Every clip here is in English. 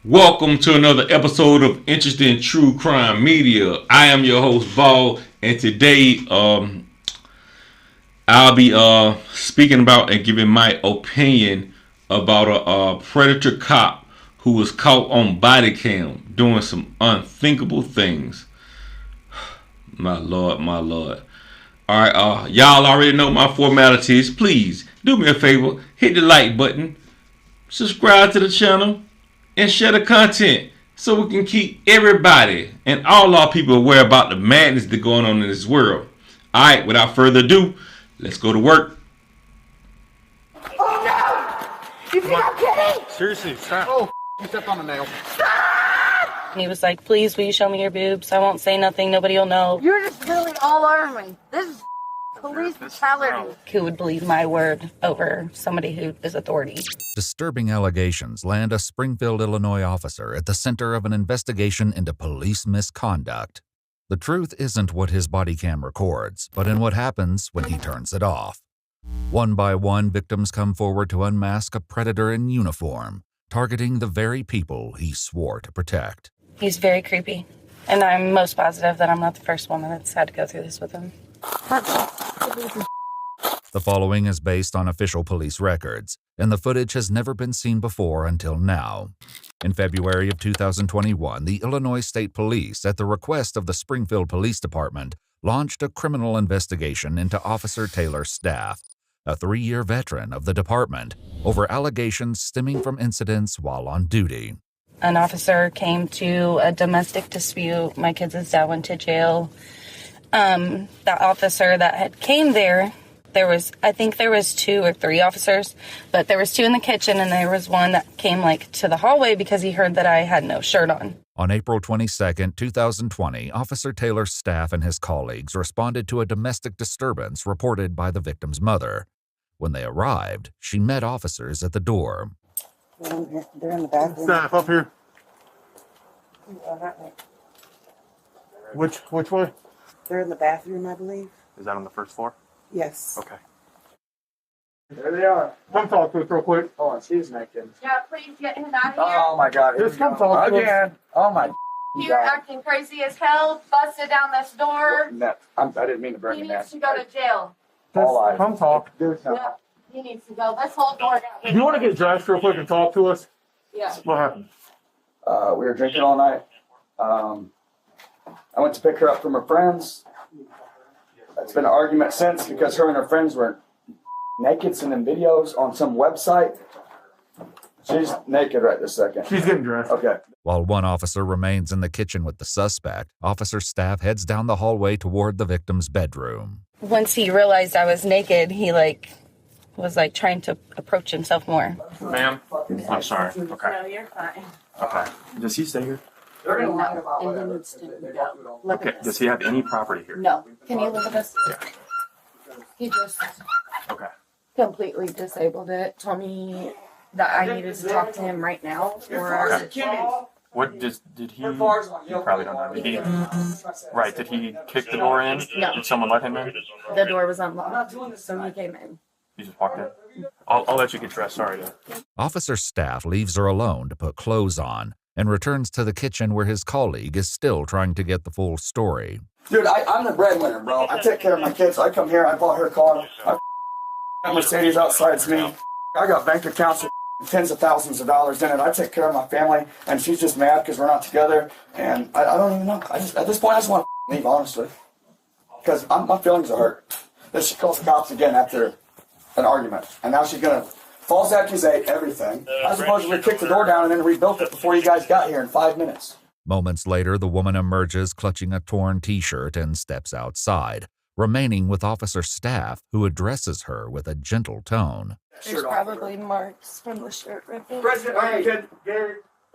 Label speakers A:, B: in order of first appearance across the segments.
A: Welcome to another episode of Interesting True Crime Media. I am your host, Ball, and today I'll be speaking about and giving my opinion about a predator cop who was caught on Bodycam doing some unthinkable things. My lord, my lord. Alright, y'all already know my formalities. Please do me a favor, hit the like button, subscribe to the channel, and share the content so we can keep everybody and all our people aware about the madness that's going on in this world. Alright, without further ado, let's go to work.
B: Oh no! You think I'm kidding?
C: Seriously, stop. Oh, you stepped on a nail.
D: He was like, please, will you show me your boobs? I won't say nothing. Nobody will know.
B: You're just really all over me. This is police brutality.
D: Who would believe my word over somebody who is authority?
E: Disturbing allegations land a Springfield, Illinois officer at the center of an investigation into police misconduct. The truth isn't what his body cam records, but in what happens when he turns it off. One by one, victims come forward to unmask a predator in uniform, targeting the very people he swore to protect.
D: He's very creepy. And I'm most positive that I'm not the first woman that's had to go through this with him.
E: The following is based on official police records, and the footage has never been seen before until now. In February of 2021, the Illinois State Police, at the request of the Springfield Police Department, launched a criminal investigation into Officer Taylor's staff, a 3-year veteran of the department, over allegations stemming from incidents while on duty.
D: An officer came to a domestic dispute. My kids' dad went to jail. That officer that had came there, I think there was 2 or 3 officers, but there was 2 in the kitchen, and there was one that came to the hallway because he heard that I had no shirt on.
E: On April 22, 2020, Officer Taylor's staff and his colleagues responded to a domestic disturbance reported by the victim's mother. When they arrived, she met officers at the door.
B: They're in the bathroom.
C: Staff up here. Which way?
B: They're in the bathroom, I believe.
F: Is that on the first floor?
B: Yes.
F: Okay.
C: There they are. Come talk to us real quick.
G: Oh, she's naked.
H: Yeah, please get him out of here.
G: Oh my God.
C: Just come talk to us.
G: Again. Oh my
H: You're acting crazy as hell. Busted down this door.
G: No, I didn't mean to
H: He
G: bring him
H: needs
G: in.
H: to go to jail.
C: Just
G: All right.
C: come talk.
G: There's no.
H: Yeah, he needs to go. This whole door down.
C: Do you want to get dressed real quick and talk to us?
H: Yeah.
C: What happened?
G: We were drinking all night. I went to pick her up from her friends. It's been an argument since because her and her friends were naked sending videos on some website. She's naked right this second.
C: She's getting dressed.
G: Okay.
E: While one officer remains in the kitchen with the suspect, officer staff heads down the hallway toward the victim's bedroom.
D: Once he realized I was naked, he was trying to approach himself more.
F: Ma'am? I'm sorry. Okay.
H: No, you're fine.
F: Okay. Does he stay here?
G: They're gonna lie about
H: And he
G: whatever.
H: needs to go. Look
F: Okay.
H: at
F: Does
H: this.
F: he have any property here?
H: No. Can you look at this? He just
F: Okay.
H: completely disabled it. Told me that I needed to talk to him right now. Or
F: What did he? You probably don't know. Did he? Right. Did he kick the door in?
H: No.
F: Did someone let him in?
H: the door was unlocked, so he came in.
F: He just walked in. I'll let you get dressed. Sorry.
E: Officer staff leaves her alone to put clothes on and returns to the kitchen where his colleague is still trying to get the full story.
G: Dude, I'm the breadwinner, bro. I take care of my kids. I come here. I bought her a car. I got Mercedes outsides me. I got bank accounts with tens of thousands of dollars in it. I take care of my family, and she's just mad because we're not together. And I don't even know. At this point, I just want to leave, honestly, because my feelings are hurt. Then she calls the cops again after an argument, and now she's gonna false accusate everything. I supposedly kicked the door down and then rebuilt it before you guys got here in 5 minutes.
E: Moments later, the woman emerges clutching a torn t-shirt and steps outside, remaining with officer staff who addresses her with a gentle tone.
D: There's probably marks from the shirt ripping.
G: President,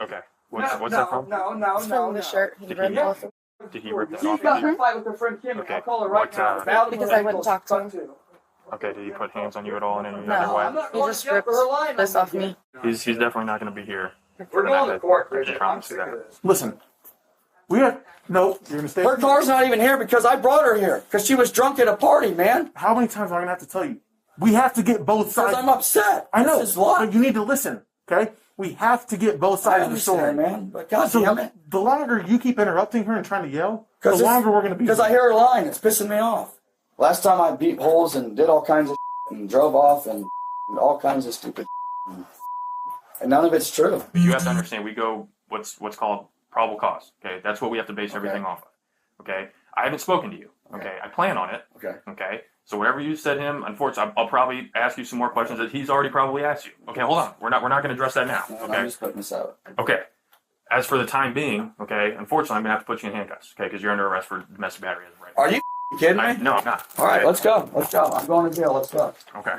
F: Okay. What's that from?
D: It's from the shirt he
F: Did
D: ripped
F: he-
D: off.
F: Did he rip that
G: She's
F: off?
G: got in a fight with her friend Kim.
F: Okay.
G: I'll call her right
F: What,
G: now.
F: uh,
D: Because I wouldn't talk to him.
F: Okay. Did he put hands on you at all in any
D: No.
F: other way?
D: He just ripped this off me.
F: He's definitely not going to be here.
G: We're going to court,
F: I
G: Bridget.
F: can
G: I'm
F: promise you
G: sick of
F: that.
G: this.
C: Listen. No, you're gonna stay.
G: Her car's not even here because I brought her here because she was drunk at a party, man.
C: How many times am I gonna have to tell you? We have to get both
G: Because
C: sides.
G: I'm upset.
C: I know.
G: This is life.
C: But you need to listen, okay? We have to get both sides of the story,
G: man. But God
C: so
G: damn it.
C: The longer you keep interrupting her and trying to yell, the longer we're going to be.
G: Because I hear her lying. It's pissing me off. Last time I beat holes and did all kinds of and drove off and all kinds of stupid and none of it's true.
F: You have to understand, we go what's called probable cause. Okay, that's what we have to base everything off of. Okay, I haven't spoken to you. Okay, I plan on it. Okay. So whatever you said to him, unfortunately, I'll probably ask you some more questions that he's already probably asked you. Okay, hold on. We're not going to address that now. Okay.
G: I'm just putting this out.
F: Okay. As for the time being, okay, unfortunately, I'm going to have to put you in handcuffs. Okay, because you're under arrest for domestic battery.
G: Are you kidding me?
F: No, I'm not.
G: All right, let's go. Let's go. I'm going to jail. Let's go.
F: Okay.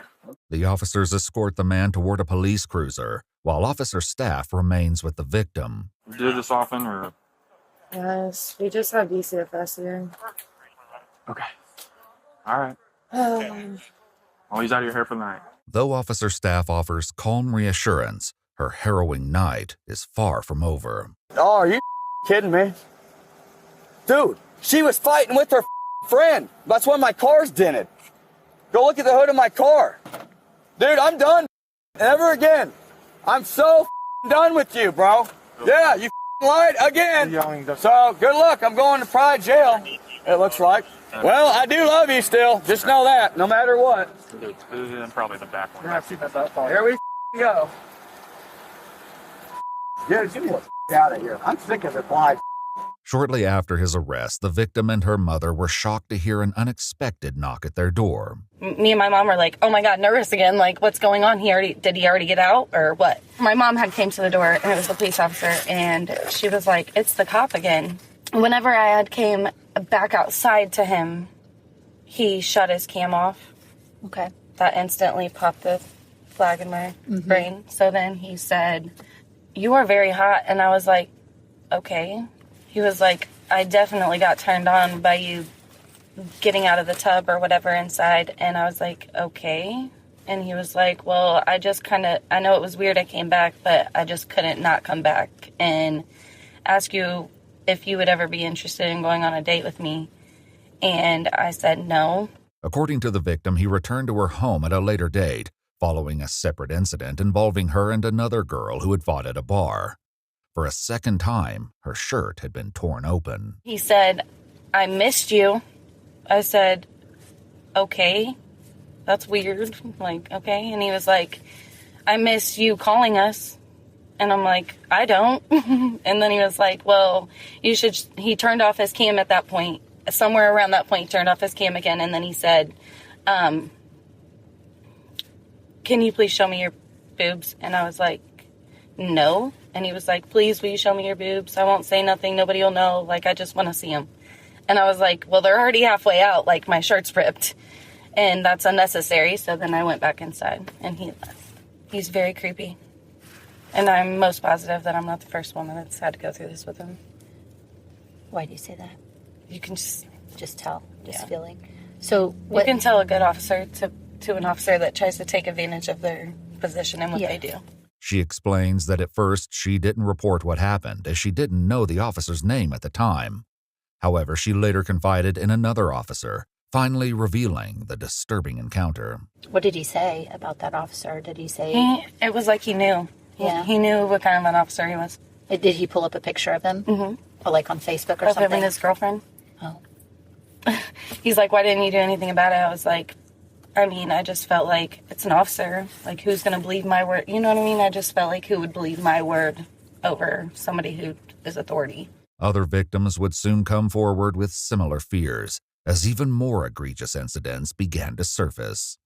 E: The officers escort the man toward a police cruiser, while officer staff remains with the victim.
F: You do this often, or?
H: Yes, we just have DCFS here.
F: Okay. All right. Well, he's out of your hair for the night.
E: Though officer staff offers calm reassurance, her harrowing night is far from over.
G: Oh, are you kidding me? Dude, she was fighting with her friend. That's why my car's dented. Go look at the hood of my car. Dude, I'm done. Never again. I'm so done with you, bro. Yeah, you lied again. So, good luck. I'm going to Pride jail, it looks like. Well, I do love you still. Just know that, no matter what.
F: Probably the back one.
G: Here we go. Dude, get me the out of here. I'm sick of it. Why?
E: Shortly after his arrest, the victim and her mother were shocked to hear an unexpected knock at their door.
D: Me and my mom were like, oh my God, nervous again. Like, what's going on? Did he already get out or what? My mom had came to the door and it was the police officer and she was like, it's the cop again. Whenever I had came back outside to him, he shut his cam off.
I: Okay.
D: That instantly popped the flag in my brain. So then he said, you are very hot. And I was like, okay. He was like, I definitely got turned on by you getting out of the tub or whatever inside. And I was like, okay. And he was like, well, I know it was weird I came back, but I just couldn't not come back and ask you if you would ever be interested in going on a date with me. And I said no.
E: According to the victim, he returned to her home at a later date, following a separate incident involving her and another girl who had fought at a bar. For a second time, her shirt had been torn open.
D: He said, I missed you. I said, okay, that's weird. Like, okay. And he was like, I miss you calling us. And I'm like, I don't. And then he was like, well, he turned off his cam at that point. Somewhere around that point, he turned off his cam again. And then he said, can you please show me your boobs? And I was like, no. And he was like, please, will you show me your boobs? I won't say nothing. Nobody will know. Like, I just want to see them. And I was like, well, they're already halfway out. Like, my shirt's ripped. And that's unnecessary. So then I went back inside and he left. He's very creepy. And I'm most positive that I'm not the first woman that's had to go through this with him.
I: Why do you say that?
D: You can just
I: tell,
D: yeah.
I: feeling. So
D: you can tell a good officer to an officer that tries to take advantage of their position and what they do.
E: She explains that at first she didn't report what happened, as she didn't know the officer's name at the time. However, she later confided in another officer, finally revealing the disturbing encounter.
I: What did he say about that officer? Did he say...
D: It was like he knew.
I: Yeah.
D: He knew what kind of an officer he was.
I: Did he pull up a picture of him?
D: Mm-hmm.
I: Or like on Facebook or
D: of
I: something?
D: Him and his girlfriend.
I: Oh.
D: He's like, why didn't you do anything about it? I was like, I just felt like it's an officer. Like, who's going to believe my word? You know what I mean? I just felt like who would believe my word over somebody who is authority.
E: Other victims would soon come forward with similar fears, as even more egregious incidents began to surface.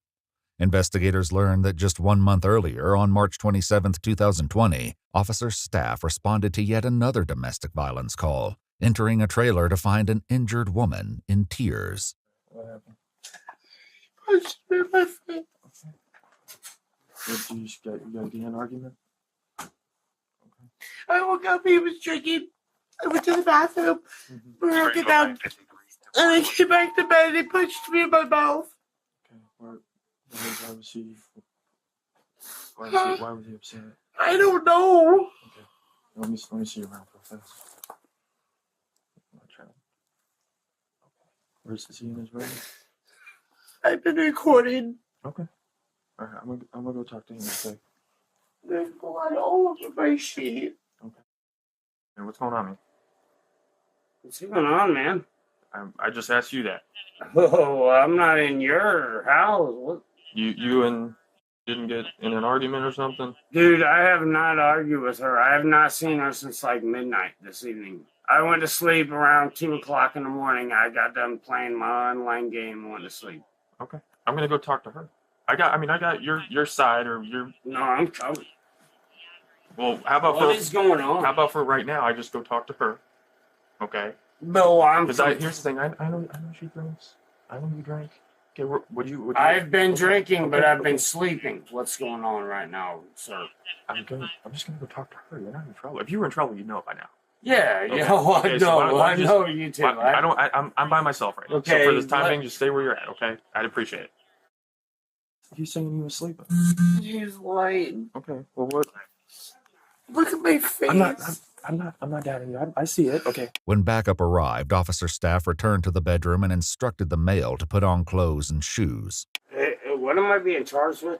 E: Investigators learned that just 1 month earlier, on March 27, 2020, officer staff responded to yet another domestic violence call, entering a trailer to find an injured woman in tears.
F: What happened? Punched me in my face. You got an argument? Okay.
J: I woke up, he was drinking. I went to the bathroom, broke it down, and I came back to bed and he punched me in my mouth.
F: Okay, why was he upset?
J: I don't know.
F: Okay, let me see you around real fast. Where's he in his room?
J: I've been recording.
F: Okay. All right, I'm gonna go talk to him. Okay.
J: There's blood all over my sheet.
F: Okay. And what's going on, man?
J: What's going on, man?
F: I just asked you that.
J: Oh, I'm not in your house. What?
F: You and didn't get in an argument or something?
J: Dude, I have not argued with her. I have not seen her since like midnight this evening. I went to sleep around 2 o'clock in the morning. I got done playing my online game and went to sleep.
F: Okay. I'm gonna go talk to her. I got your side or your.
J: No, I'm coming.
F: Well, how about
J: What is going on?
F: How about for right now? I just go talk to her. Okay.
J: Bill,
F: Because here's the thing. I know she drinks. I know you drink. Okay. Would you?
J: I've been drinking, but I've been sleeping. What's going on right now, sir?
F: I'm just gonna go talk to her. You're not in trouble. If you were in trouble, you'd know it by now.
J: Yeah,
F: Okay.
J: yeah. Well,
F: Okay, so
J: I know you too.
F: I'm by myself right now.
J: Okay,
F: So for this time being, just stay where you're at. Okay. I'd appreciate it. He's saying you were asleep.
J: He's white.
F: Okay. Well, what?
J: Look at my face.
F: I'm not doubting you. I see it. Okay.
E: When backup arrived, officer staff returned to the bedroom and instructed the male to put on clothes and shoes.
J: Hey, what am I being charged with?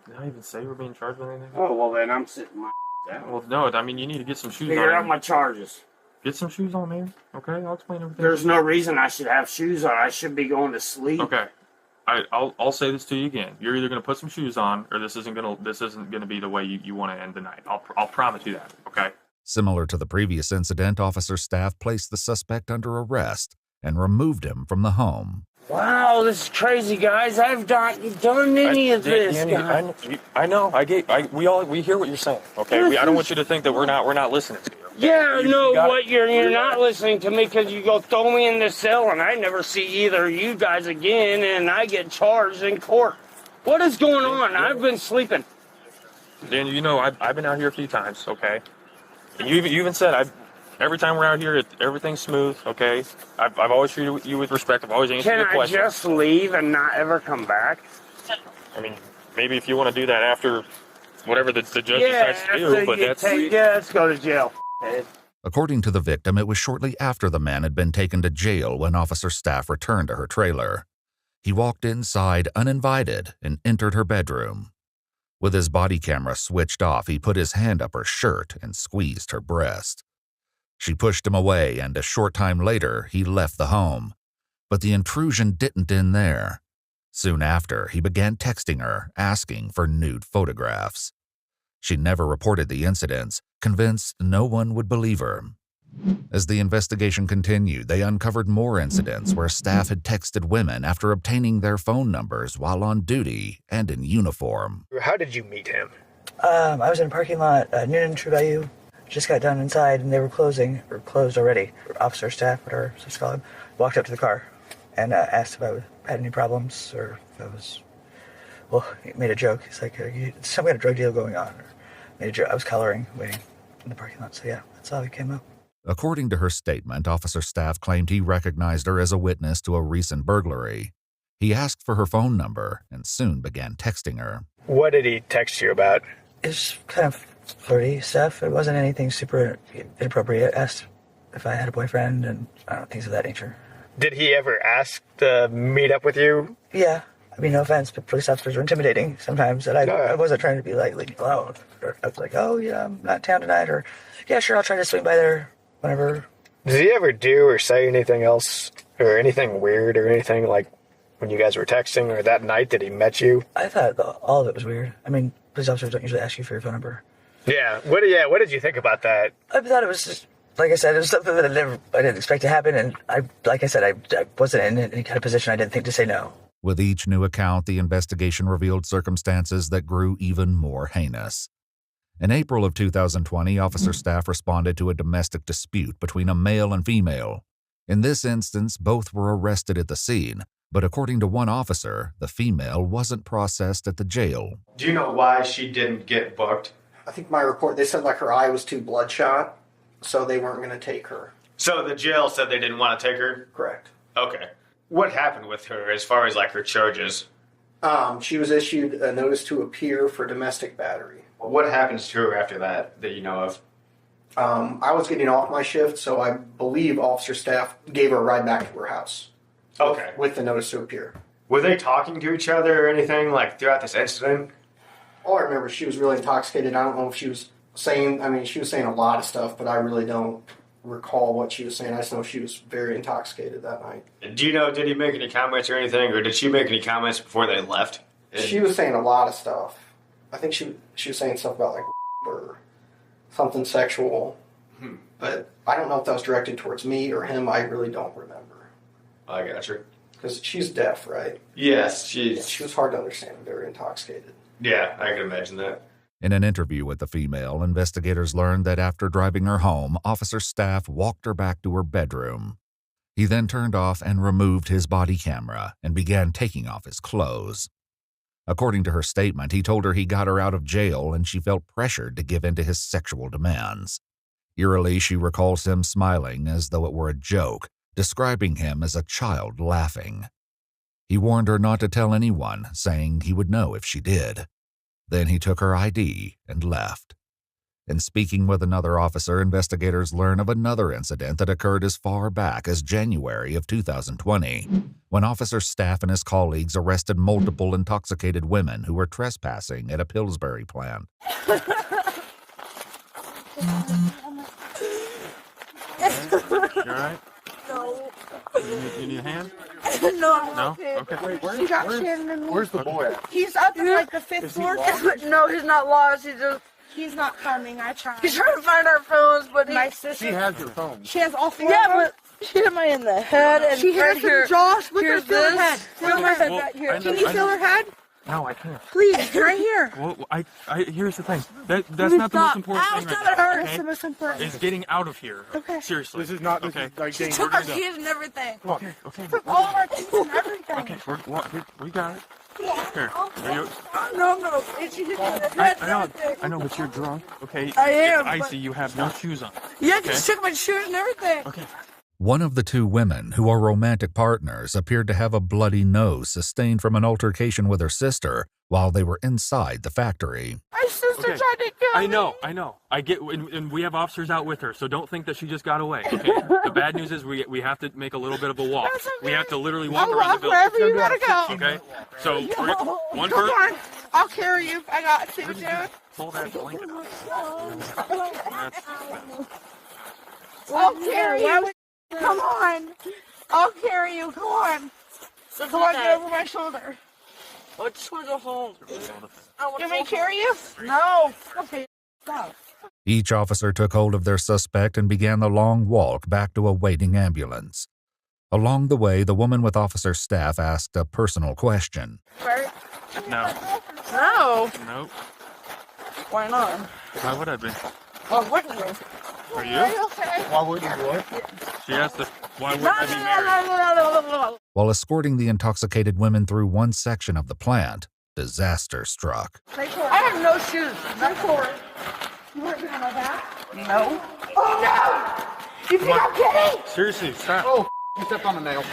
F: Did I even say we're being charged with anything?
J: Oh, well, then I'm sitting my down.
F: Well, no. I mean, you need to get some shoes
J: Figure
F: on.
J: out my charges.
F: Get some shoes on, man. Okay, I'll explain everything.
J: There's no reason I should have shoes on. I should be going to sleep.
F: Okay. I'll say this to you again. You're either gonna put some shoes on, or this isn't gonna be the way you want to end the night. I'll promise you that. Okay.
E: Similar to the previous incident, officer staff placed the suspect under arrest and removed him from the home.
J: Wow, this is crazy, guys. I've not done any of this.
F: I know. We hear what you're saying. Okay. I don't want you to think that we're not listening to you. Okay?
J: Yeah, you're not listening to me because you go throw me in the cell and I never see either of you guys again and I get charged in court. What is going on? I've been sleeping.
F: Dan, I've been out here a few times, okay? And you even said every time we're out here, everything's smooth, okay? I've always treated you with respect. I've always answered your questions.
J: Can I just leave and not ever come back?
F: I mean, maybe if you want to do that after whatever the judge decides to do, but
J: let's go to jail.
E: According to the victim, it was shortly after the man had been taken to jail when officer staff returned to her trailer. He walked inside uninvited and entered her bedroom. With his body camera switched off, he put his hand up her shirt and squeezed her breast. She pushed him away, and a short time later, he left the home. But the intrusion didn't end there. Soon after, he began texting her, asking for nude photographs. She never reported the incidents, convinced no one would believe her. As the investigation continued, they uncovered more incidents where staff had texted women after obtaining their phone numbers while on duty and in uniform.
K: How did you meet him?
L: I was in a parking lot, Noonan True Value. Just got done inside and they were closed already. Officer staff, whatever, let's call him, walked up to the car and asked if I had any problems or if I was, he made a joke. He's like, some kind of drug deal going on. Made a joke. I was coloring, waiting in the parking lot. So yeah, that's how he came up.
E: According to her statement, officer staff claimed he recognized her as a witness to a recent burglary. He asked for her phone number and soon began texting her.
K: What did he text you about?
L: It's kind of flirty stuff. It wasn't anything super inappropriate. Asked if I had a boyfriend and things of that nature.
K: Did he ever ask to meet up with you?
L: Yeah. I mean, no offense, but police officers are intimidating sometimes, and I wasn't trying to be like, leave me alone. I was like, oh, yeah, I'm not in town tonight, or, yeah, sure, I'll try to swing by there whenever.
K: Did he ever do or say anything else, or anything weird, or anything, like, when you guys were texting, or that night that he met you?
L: I thought all of it was weird. I mean, police officers don't usually ask you for your phone number.
K: Yeah, what did you think about that?
L: I thought it was just, like I said, it was something that I didn't expect to happen, and I wasn't in any kind of position I didn't think to say no.
E: With each new account, the investigation revealed circumstances that grew even more heinous. In April of 2020, officer staff responded to a domestic dispute between a male and female. In this instance, both were arrested at the scene, but according to one officer, the female wasn't processed at the jail.
M: Do you know why she didn't get booked?
N: I think my report, they said like her eye was too bloodshot, so they weren't going to take her.
M: So the jail said they didn't want to take her?
N: Correct.
M: Okay. What happened with her as far as like her charges?
N: She was issued a notice to appear for domestic battery.
M: What happens to her after that you know of?
N: I was getting off my shift, so I believe officer staff gave her a ride back to her house.
M: Okay.
N: With the notice to appear.
M: Were they talking to each other or anything like throughout this incident?
N: all I remember is she was really intoxicated. I don't know if she was saying, she was saying a lot of stuff, but I really don't recall what she was saying. I just know she was very intoxicated that night.
M: Do you know, did he make any comments or anything, or did she make any comments before they left?
N: She was saying a lot of stuff. I think she was saying stuff about like or something sexual. But I don't know if that was directed towards me or him. I really don't remember.
M: I got you.
N: Because she's deaf, right?
M: Yes,
N: she was hard to understand, very intoxicated.
M: Yeah, I can imagine that.
E: In an interview with the female, investigators learned that after driving her home, Officer Staff walked her back to her bedroom. He then turned off and removed his body camera and began taking off his clothes. According to her statement, he told her he got her out of jail and she felt pressured to give in to his sexual demands. Eerily, she recalls him smiling as though it were a joke, describing him as a child laughing. He warned her not to tell anyone, saying he would know if she did. Then he took her ID and left. In speaking with another officer, investigators learn of another incident that occurred as far back as January of 2020, when Officer Staff and his colleagues arrested multiple intoxicated women who were trespassing at a Pillsbury plant.
B: You
F: alright?
B: No.
F: You need a hand?
B: No, I'm
F: No?
B: okay.
F: Okay. Wait,
B: She got Shannon and me.
C: Where's the boy at?
B: He's up in like the 5th floor. No, he's not lost.
H: He's not coming. I tried.
B: He's trying to find our phones, but
H: my sister.
C: She has your phone.
H: She has all 4
B: Yeah,
H: of them.
B: but she hit me in the head and
H: She hit
B: right
H: us in
B: here.
H: the jaws. Look
B: Here's
H: at her
B: this.
H: head. Feel her head right here. Can you feel her head?
F: No, I can't.
H: Please, right here.
F: Well, here's the thing. That's not the most important thing right now.
H: That's
F: Okay?
H: the most important.
F: Is getting out of here.
H: Okay.
F: Seriously.
C: This is not
F: okay.
C: like
B: She
C: dangerous.
B: took our keys and everything.
F: Okay.
H: Took all of our things and everything.
F: Okay. We got it. Here. Are you?
B: No. She hit me in the head and everything.
F: I know, but you're drunk. Okay.
B: I am,
F: I
B: but-
F: see you have no shoes on.
B: Yeah,
F: Okay?
B: she took my shoes and everything.
F: Okay.
E: One of the two women, who are romantic partners, appeared to have a bloody nose sustained from an altercation with her sister while they were inside the factory.
B: My sister
F: Okay.
B: tried to kill me.
F: I know. I get, and we have officers out with her, so don't think that she just got away. Okay. The bad news is we have to make a little bit of a walk.
B: That's okay.
F: We have to literally walk
B: I'll
F: around the
B: walk
F: building.
B: wherever you gotta go.
F: Okay. So one
B: Come
F: person.
B: on. I'll carry you. I got you, dude.
F: Pull that blanket up.
B: I'll carry you. Come on. I'll carry you. Come on. Come on, get over my shoulder. I just want to go home. You may carry you? No. Okay. Stop.
E: Each officer took hold of their suspect and began the long walk back to a waiting ambulance. Along the way, the woman with Officer Staff asked a personal question.
B: Right?
F: No.
B: No.
F: Nope.
B: Why not?
F: Why would I be?
B: Oh, wouldn't you?
F: Are
B: Are
F: you?
B: you okay?
C: Why wouldn't you what?
F: She asked us, why would I be married?
B: No.
E: While escorting the intoxicated women through one section of the plant, disaster struck.
B: I have no shoes. No forward.
H: You want to get on my back?
B: No. Oh, no! You think I'm kidding?
F: Seriously, stop.
C: Oh, you stepped on a nail.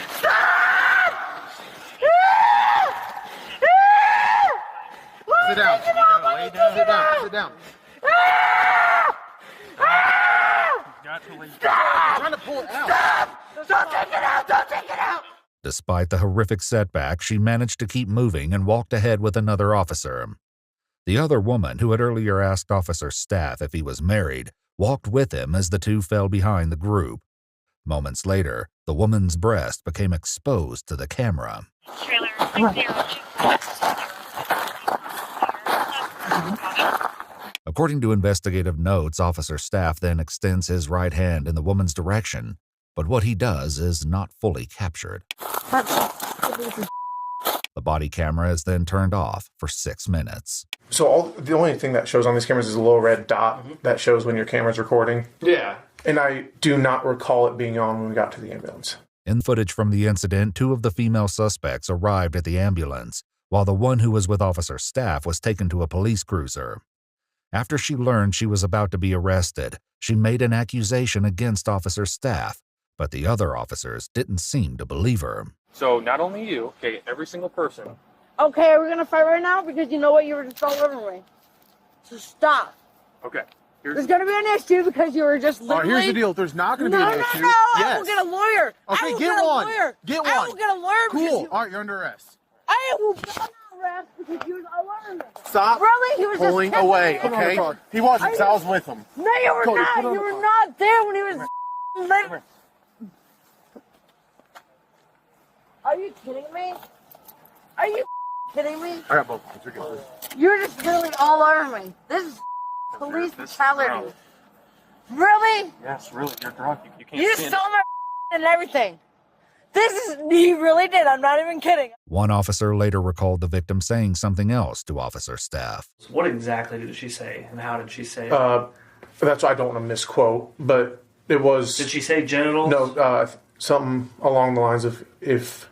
C: Sit down.
F: You gotta lay down.
C: Sit down. Sit down.
F: Got to lay down.
C: I'm trying to pull it out.
B: Don't take it out! Don't take it out!
E: Despite the horrific setback, she managed to keep moving and walked ahead with another officer. The other woman, who had earlier asked Officer Staff if he was married, walked with him as the two fell behind the group. Moments later, the woman's breast became exposed to the camera. According to investigative notes, Officer Staff then extends his right hand in the woman's direction, but what he does is not fully captured. The body camera is then turned off for 6 minutes.
O: So the only thing that shows on these cameras is a little red dot that shows when your camera's recording.
M: Yeah.
O: And I do not recall it being on when we got to the ambulance.
E: In footage from the incident, 2 of the female suspects arrived at the ambulance, while the one who was with Officer Staff was taken to a police cruiser. After she learned she was about to be arrested, she made an accusation against Officer Staff, but the other officers didn't seem to believe her.
F: So not only you, okay, every single person.
B: Okay, are we gonna fight right now? Because you know what? You were just all over me. So stop.
F: Okay.
B: There's gonna be an issue because you were just
C: All right,
B: literally...
C: here's the deal. There's not going to be an issue.
B: No, I
C: Yes.
B: will get a lawyer. I
C: Okay,
B: will
C: get
B: a
C: one.
B: lawyer.
C: Get
B: I
C: one.
B: will get a lawyer.
C: Cool.
B: because
C: All right, you're under arrest.
B: I will... arrest because he was alarmed.
C: Stop
B: Really? He was
C: pulling
B: just
C: away,
B: kissing me.
C: okay? He wasn't, 'cause I was with him.
B: No, you were
C: Cody,
B: not.
C: put on
B: You
C: the
B: were
C: car.
B: not there when he was. Are you kidding me? Are you kidding me?
C: I got both of them. You're good.
B: You're just really all over me. This is police brutality. Really?
F: Yes, really. You're drunk. You can't.
B: You stole my and everything. This is, he really did. I'm not even kidding.
E: One officer later recalled the victim saying something else to officer staff.
P: What exactly did she say, and how did she say it?
O: That's why I don't want to misquote, but it was...
P: Did she say genitals?
O: No, something along the lines of, if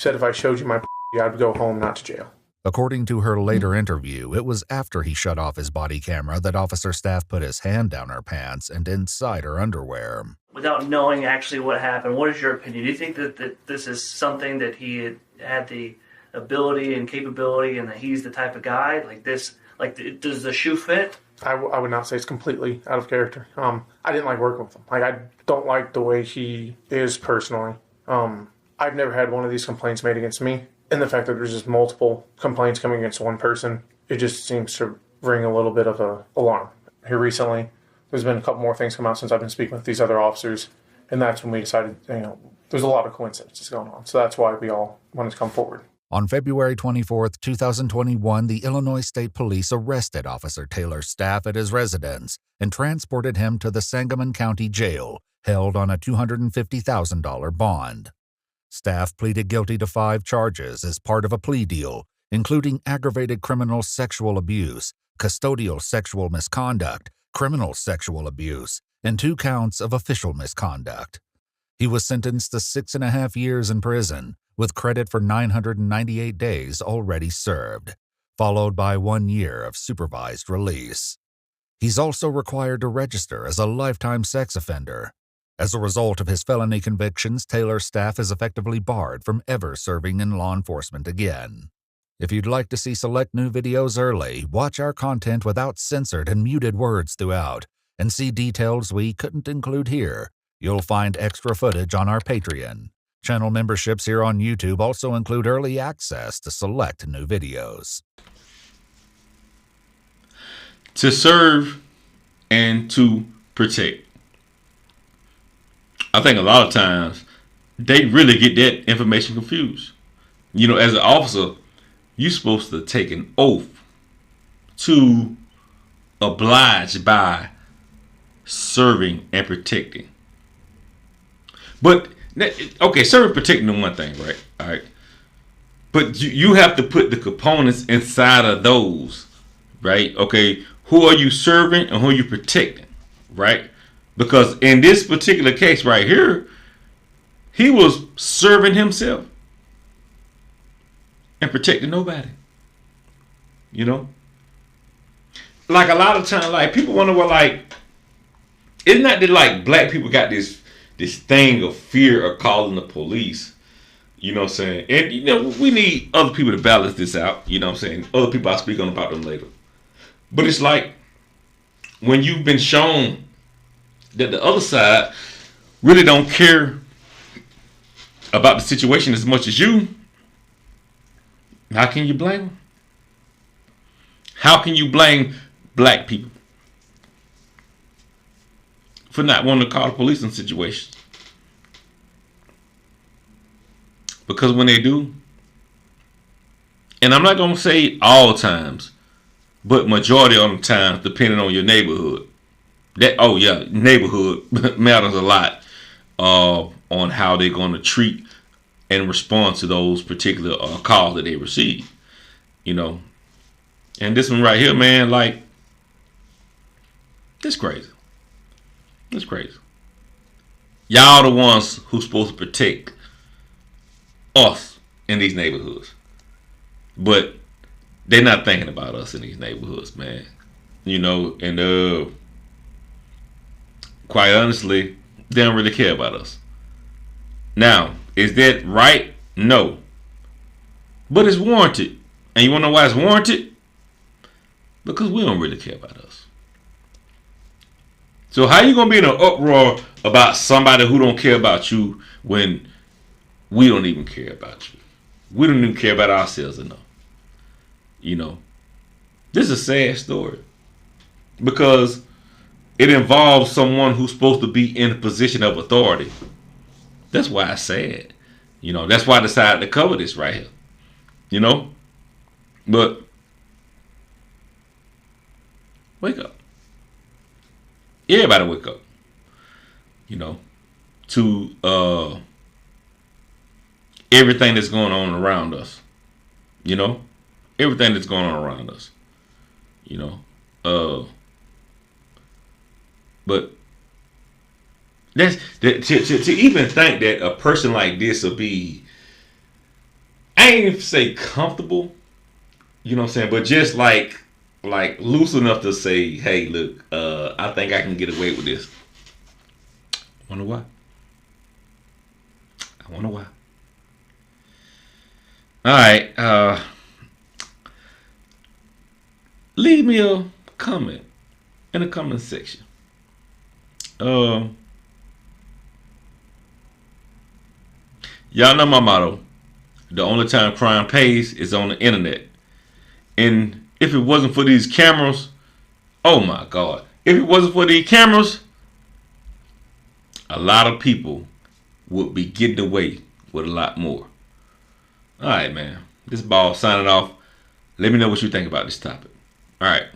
O: I showed you my I'd go home, not to jail.
E: According to her later interview, it was after he shut off his body camera that officer staff put his hand down her pants and inside her underwear.
P: Without knowing actually what happened, what is your opinion? Do you think that this is something that he had the ability and capability, and that he's the type of guy like this? Like, does the shoe fit?
O: I would not say it's completely out of character. I didn't like working with him. Like, I don't like the way he is personally. I've never had one of these complaints made against me. And the fact that there's just multiple complaints coming against one person, it just seems to ring a little bit of an alarm. Here recently, there's been a couple more things come out since I've been speaking with these other officers, and that's when we decided, there's a lot of coincidences going on. So that's why we all wanted to come forward.
E: On February 24, 2021, the Illinois State Police arrested Officer Taylor's staff at his residence and transported him to the Sangamon County Jail, held on a $250,000 bond. Staff pleaded guilty to 5 charges as part of a plea deal, including aggravated criminal sexual abuse, custodial sexual misconduct, criminal sexual abuse, and 2 counts of official misconduct. He was sentenced to 6.5 years in prison, with credit for 998 days already served, followed by 1 year of supervised release. He's also required to register as a lifetime sex offender. As a result of his felony convictions, Taylor's staff is effectively barred from ever serving in law enforcement again. If you'd like to see select new videos early, watch our content without censored and muted words throughout, and see details we couldn't include here, you'll find extra footage on our Patreon. Channel memberships here on YouTube also include early access to select new videos.
A: To serve and to protect. I think a lot of times they really get that information confused. As an officer, you're supposed to take an oath to oblige by serving and protecting. But, okay, serving and protecting is one thing, right? All right. But you have to put the components inside of those, right? Okay, who are you serving and who are you protecting, right? Because in this particular case right here, he was serving himself and protecting nobody. Like a lot of times, like people wonder, well, like, it's not that like black people got this thing of fear of calling the police. You know what I'm saying? And we need other people to balance this out. You know what I'm saying? Other people, I'll speak on about them later. But it's like when you've been shown that the other side really don't care about the situation as much as you, how can you blame them? How can you blame black people for not wanting to call the police in situations? Because when they do, and I'm not going to say all times, but majority of the times, depending on your neighborhood, neighborhood matters a lot on how they're going to treat and respond to those particular calls that they receive. And this one right here, man, like, it's crazy. It's crazy. Y'all the ones who's supposed to protect us in these neighborhoods, but they're not thinking about us in these neighborhoods, man. And quite honestly, they don't really care about us. Now, is that right? No. But it's warranted. And you want to know why it's warranted? Because we don't really care about us. So how you going to be in an uproar about somebody who don't care about you when we don't even care about you? We don't even care about ourselves enough. You know, this is a sad story because it involves someone who's supposed to be in a position of authority. That's why it's sad. You know, that's why I decided to cover this right here. You know, but wake up. Everybody wake up. You know, to everything that's going on around us. You know, everything that's going on around us. You know, but that's to even think that a person like this will be, I ain't even say comfortable, you know what I'm saying, but just like loose enough to say, hey, look, I think I can get away with this. Wonder why? I wonder why. All right, leave me a comment in the comment section. Y'all know my motto. The only time crime pays is on the internet. And if it wasn't for these cameras, oh my God. If it wasn't for these cameras, a lot of people would be getting away with a lot more. Alright, man. This ball signing off. Let me know what you think about this topic. Alright.